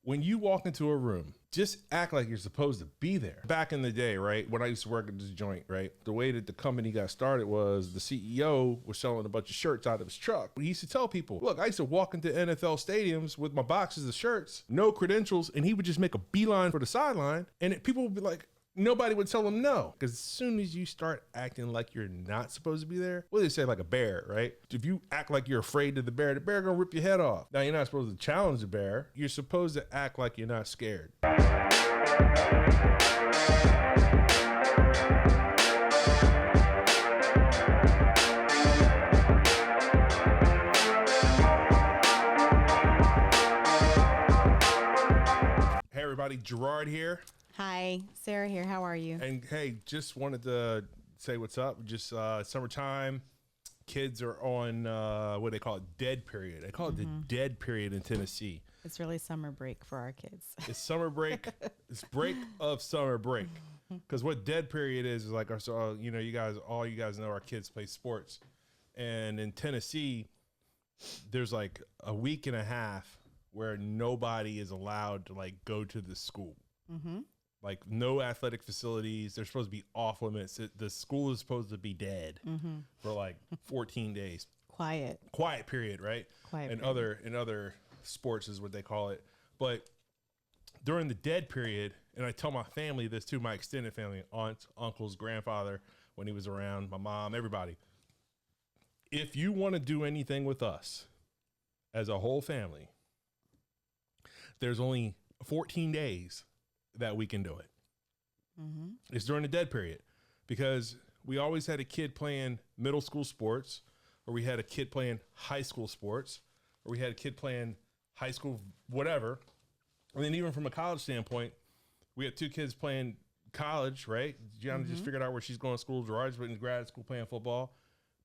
when you walk into a room, just act like you're supposed to be there. Back in the day, right, when I used to work at this joint, right, the way that the company got started was the CEO was selling a bunch of shirts out of his truck. He used to tell people, look, I used to walk into NFL stadiums with my boxes of shirts, no credentials, and he would just make a beeline for the sideline, and people would be like, nobody would tell him no. Because as soon as you start acting like you're not supposed to be there, what do they say, like a bear, right? If you act like you're afraid of the bear gonna rip your head off. Now, you're not supposed to challenge the bear. You're supposed to act like you're not scared. Hey, everybody, Gerard here. Hi, Sarah here. How are you? And hey, just wanted to say what's up. Just summertime, kids are on what they call it, dead period. They call it the dead period in Tennessee. It's really summer break for our kids. It's summer break. It's break of summer break. Because what dead period is like, so you know, all you guys know our kids play sports, and in Tennessee, there's like a week and a half where nobody is allowed to like go to the school. Mm-hmm. Like no athletic facilities. They're supposed to be off limits. The school is supposed to be dead for like 14 days. Quiet period, right? And other sports is what they call it. But during the dead period, and I tell my family this too, my extended family, aunts, uncles, grandfather, when he was around, my mom, everybody. If you want to do anything with us as a whole family, there's only 14 days that we can do it. Mm-hmm. It's during the dead period because we always had a kid playing middle school sports, or we had a kid playing high school sports, or we had a kid playing high school whatever. And then even from a college standpoint, we had two kids playing college, right? Gianna just figured out where she's going to school. Gerard's in grad school playing football,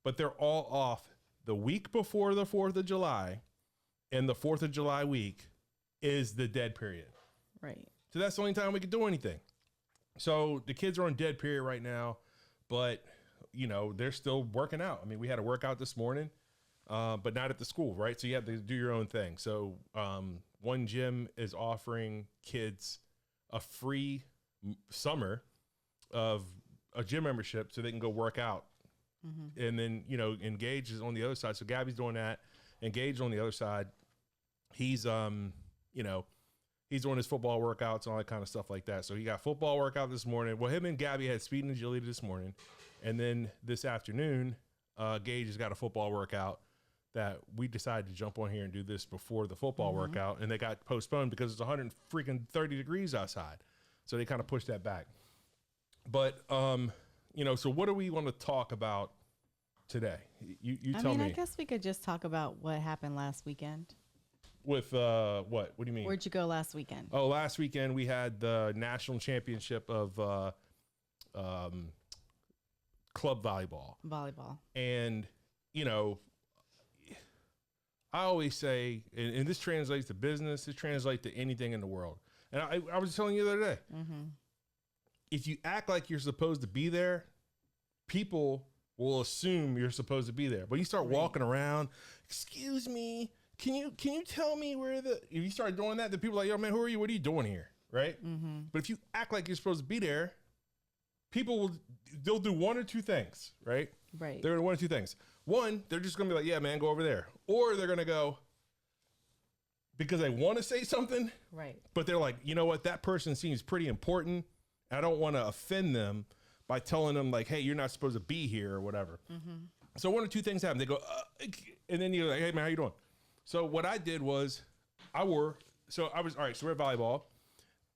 but they're all off the week before the 4th of July, and the 4th of July week is the dead period. Right. So that's the only time we could do anything. So the kids are on dead period right now, but you know, they're still working out. I mean, we had a workout this morning, but not at the school, right? So you have to do your own thing. So one gym is offering kids a free summer of a gym membership so they can go work out. Mm-hmm. And then, you know, Engage is on the other side. So Gabby's doing that. Engage on the other side. He's, you know, he's doing his football workouts and all that kind of stuff like that. So he got football workout this morning. Well, him and Gabby had speed and agility this morning. And then this afternoon, Gage has got a football workout that we decided to jump on here and do this before the football workout. And they got postponed because it's 130 degrees outside. So they kind of pushed that back. But, you know, so what do we want to talk about today? You tell me. I guess we could just talk about what happened last weekend. With what? What do you mean? Where'd you go last weekend? Oh, last weekend we had the national championship of club volleyball. And, you know, I always say, and this translates to business, it translates to anything in the world. And I was telling you the other day, if you act like you're supposed to be there, people will assume you're supposed to be there. But you start walking around, excuse me, Can you tell me where if you start doing that, then people are like, yo, man, who are you? What are you doing here? Right? Mm-hmm. But if you act like you're supposed to be there, they'll do one or two things, right? Right. They're going to one or two things. One, they're just going to be like, yeah, man, go over there. Or they're going to go because they want to say something. Right. But they're like, you know what? That person seems pretty important. I don't want to offend them by telling them like, hey, you're not supposed to be here or whatever. Mm-hmm. So one or two things happen. They go, and then you're like, hey, man, how you doing? So what I did was all right, so we're at volleyball,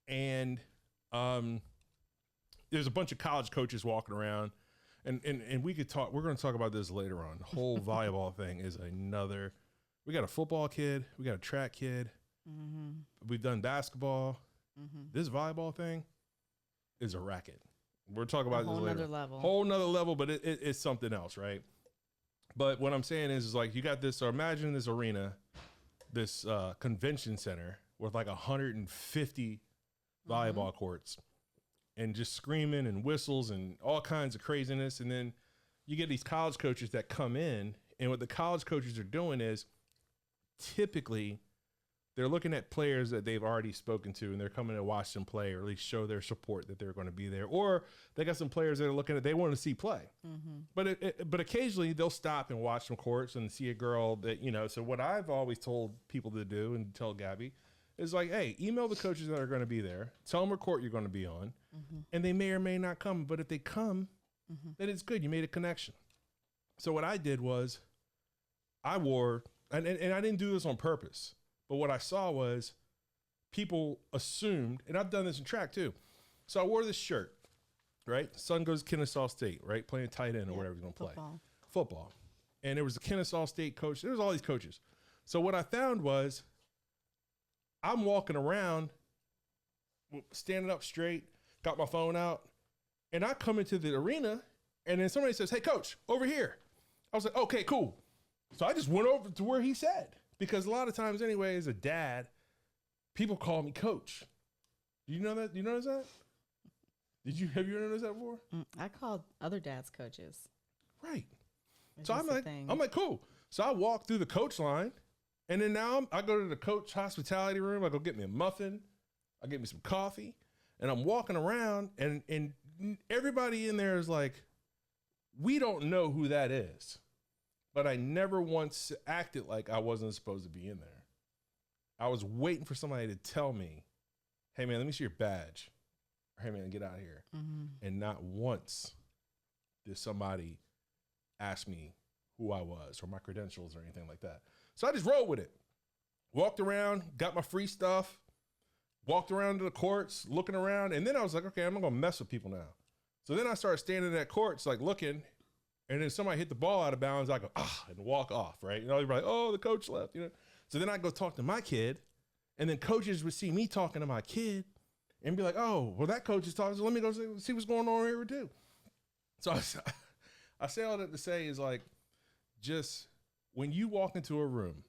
and there's a bunch of college coaches walking around, and we could talk, we're going to talk about this later on. The whole volleyball thing is we got a football kid, we got a track kid, we've done basketball. This volleyball thing is a racket. We're talking about this later. Whole nother level, but it's something else, right? But what I'm saying is like, you got this, or imagine this arena, this convention center with like 150 volleyball courts, and just screaming and whistles and all kinds of craziness. And then you get these college coaches that come in, and what the college coaches are doing is typically they're looking at players that they've already spoken to, and they're coming to watch them play, or at least show their support that they're going to be there. Or they got some players that are looking at, they want to see play. But occasionally they'll stop and watch some courts and see a girl that, so what I've always told people to do and tell Gabby is like, hey, email the coaches that are going to be there. Tell them what court you're going to be on. And they may or may not come. But if they come, then it's good. You made a connection. So what I did was I wore, and I didn't do this on purpose, but what I saw was people assumed, and I've done this in track too. So I wore this shirt, right? Son goes to Kennesaw State, right? Playing tight end or whatever he's going to play. Football. And there was a Kennesaw State coach. There was all these coaches. So what I found was I'm walking around, standing up straight, got my phone out, and I come into the arena, and then somebody says, hey, coach, over here. I was like, okay, cool. So I just went over to where he said, because a lot of times anyway, as a dad, people call me coach. Do you know that? Do you notice that? Have you noticed that before? I called other dads coaches. Right. So I'm like, cool. So I walk through the coach line, and then now I go to the coach hospitality room. I go get me a muffin. I get me some coffee, and I'm walking around, and everybody in there is like, we don't know who that is. But I never once acted like I wasn't supposed to be in there. I was waiting for somebody to tell me, hey, man, let me see your badge. Or, hey, man, get out of here. And not once did somebody ask me who I was or my credentials or anything like that. So I just rolled with it. Walked around, got my free stuff, walked around to the courts, looking around. And then I was like, okay, I'm not going to mess with people now. So then I started standing at courts, like looking. And then somebody hit the ball out of bounds, I go, and walk off, right? Everybody like, oh, the coach left, So then I go talk to my kid, and then coaches would see me talking to my kid and be like, oh, well, that coach is talking, so let me go see what's going on here too. So I say all that to say is like, just when you walk into a room,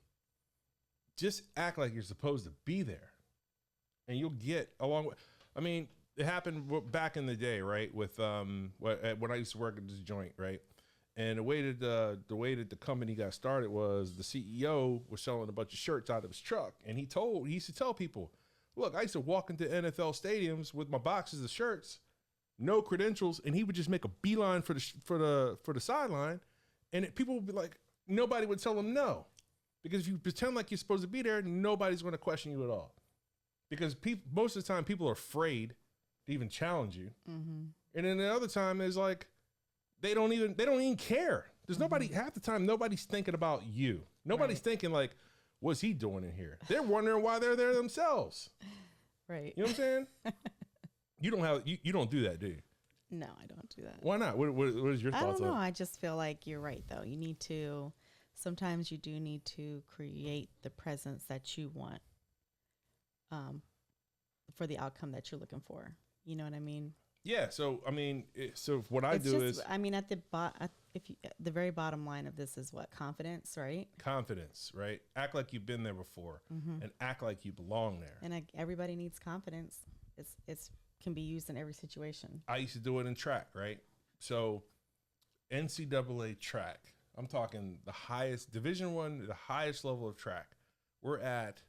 just act like you're supposed to be there. And you'll get along with, it happened back in the day, right? With when I used to work at this joint, right? And the way that the company got started was the CEO was selling a bunch of shirts out of his truck, and he used to tell people, "Look, I used to walk into NFL stadiums with my boxes of shirts, no credentials, and he would just make a beeline for the sideline, and people would be like, nobody would tell him no, because if you pretend like you're supposed to be there, nobody's going to question you at all, because most of the time people are afraid to even challenge you, and then the other time is like." They don't even care. There's nobody, half the time, nobody's thinking about you. Nobody's thinking like, what's he doing in here? They're wondering why they're there themselves. Right. You know what I'm saying? You don't do that, do you? No, I don't do that. Why not? What is your thoughts on it? I don't know. I just feel like you're right, though. Sometimes you do need to create the presence that you want for the outcome that you're looking for. You know what I mean? Yeah, so what I do is at the very bottom line of this is what? Confidence, right? Confidence, right? Act like you've been there before, and act like you belong there. And everybody needs confidence. It's can be used in every situation. I used to do it in track, right? So NCAA track. I'm talking the highest Division I, the highest level of track. We're at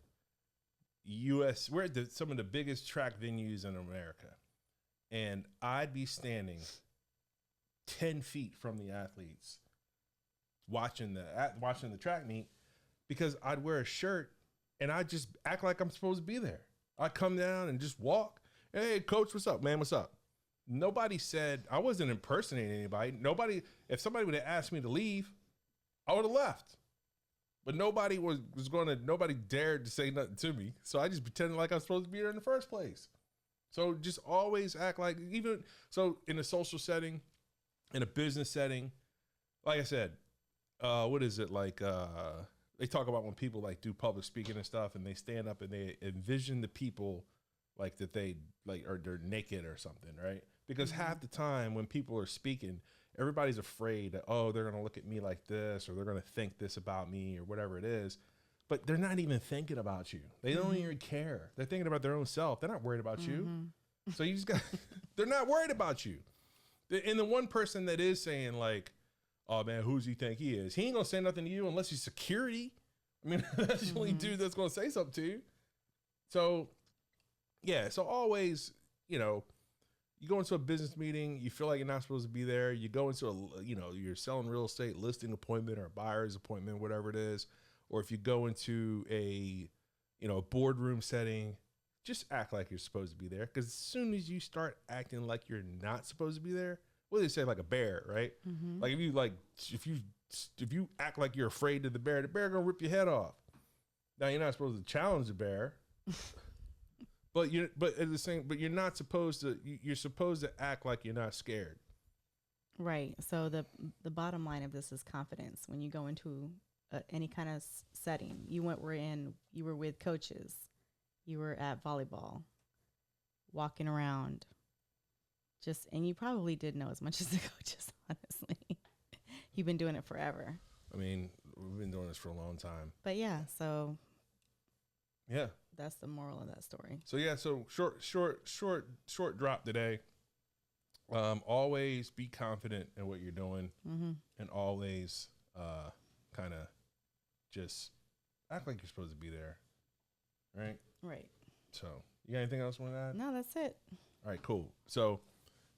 some of the biggest track venues in America. And I'd be standing 10 feet from the athletes watching the track meet, because I'd wear a shirt and I just act like I'm supposed to be there. I'd come down and just walk. Hey, coach, what's up, man? What's up? Nobody said, I wasn't impersonating anybody. If somebody would have asked me to leave, I would have left. But nobody nobody dared to say nothing to me. So I just pretended like I was supposed to be there in the first place. So just always act like, even so in a social setting, in a business setting, like I said, what is it like? They talk about when people like do public speaking and stuff, and they stand up and they envision the people like that they like, or they're naked or something, right? Because half the time when people are speaking, everybody's afraid that, oh, they're going to look at me like this, or they're going to think this about me, or whatever it is. But they're not even thinking about you. They don't even care. They're thinking about their own self. They're not worried about you. So you just got, they're not worried about you. And the one person that is saying like, oh man, who's he think he is? He ain't gonna say nothing to you unless he's security. I mean, that's the only dude that's going to say something to you. So, yeah. So always, you know, you go into a business meeting, you feel like you're not supposed to be there. You go into you're selling real estate, listing appointment or buyer's appointment, whatever it is. Or if you go into a boardroom setting, just act like you're supposed to be there. Because as soon as you start acting like you're not supposed to be there, what do they say, like a bear, right? Mm-hmm. Like if you act like you're afraid of the bear gonna rip your head off. Now you're not supposed to challenge the bear, but you're not supposed to. You're supposed to act like you're not scared. Right. So the bottom line of this is confidence. When you go into any kind of setting, you were with coaches, you were at volleyball, walking around, and you probably did know as much as the coaches, honestly. You've been doing it forever. I mean, we've been doing this for a long time. But yeah, so yeah, that's the moral of that story. So yeah, so short drop today. Always be confident in what you're doing, and always kind of just act like you're supposed to be there, right? Right. So you got anything else you want to add? No, that's it. All right, cool. So,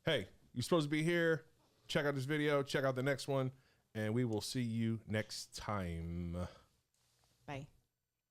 hey, you're supposed to be here. Check out this video. Check out the next one. And we will see you next time. Bye.